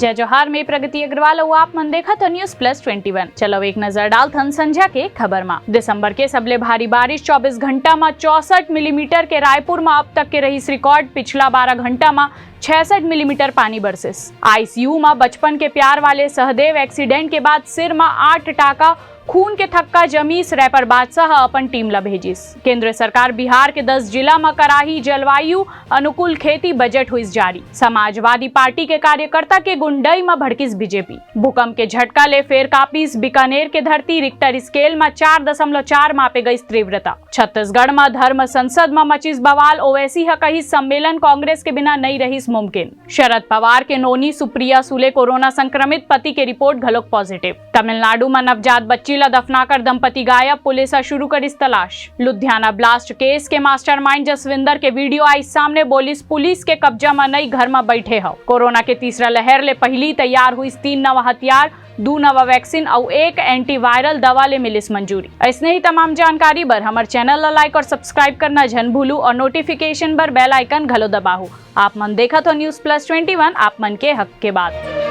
जय जोहार में प्रगति अग्रवाल और आप मन देखा तो न्यूज़+21। चलो एक नजर डालथन संध्या के खबर में। दिसंबर के सबले भारी बारिश 24 घंटा में 64 मिलीमीटर के रायपुर में अब तक के रहीस रिकॉर्ड। पिछला 12 घंटा में 66 मिलीमीटर पानी बरसिस। आईसीयू में बचपन के प्यार वाले सहदेव एक्सीडेंट के बाद सिर में 8 टाका खून के थक्का जमीस। रैपर बादशाह अपन टीम ला भेजिस। केंद्र सरकार बिहार के 10 जिला में कराही जलवायु अनुकूल खेती बजट हुई जारी। समाजवादी पार्टी के कार्यकर्ता के गुंडई में भड़किस बीजेपी। भूकंप के झटका ले फेर कापिस बीकानेर के धरती। रिक्टर स्केल में 4.4 मापे गई तीव्रता। छत्तीसगढ़ में धर्म संसद में मचिस बवाल। ओवैसी है कही सम्मेलन कांग्रेस के बिना नहीं रहीस मुमकिन। शरद पवार के नोनी सुप्रिया सुले कोरोना संक्रमित, पति के रिपोर्ट घलोक पॉजिटिव। तमिलनाडु में नवजात बच्ची दफनाकर दंपति गायब, पुलिस शुरू कर इस तलाश। लुधियाना ब्लास्ट केस के मास्टरमाइंड जसविंदर के वीडियो आई सामने। बोलिस पुलिस के कब्जा में नहीं, घर में बैठे हो। कोरोना के तीसरा लहर ले पहली तैयार हुई 3 नवा हथियार, 2 नवा वैक्सीन और 1 एंटीवायरल दवा ले मिलिस मंजूरी। ऐसने ही तमाम जानकारी बर हमारे चैनल ला लाइक और सब्सक्राइब करना जन भूलू और नोटिफिकेशन बर बेल आइकन घलो दबाहू। आप मन देखा तो न्यूज़+21 आप मन के हक के बात।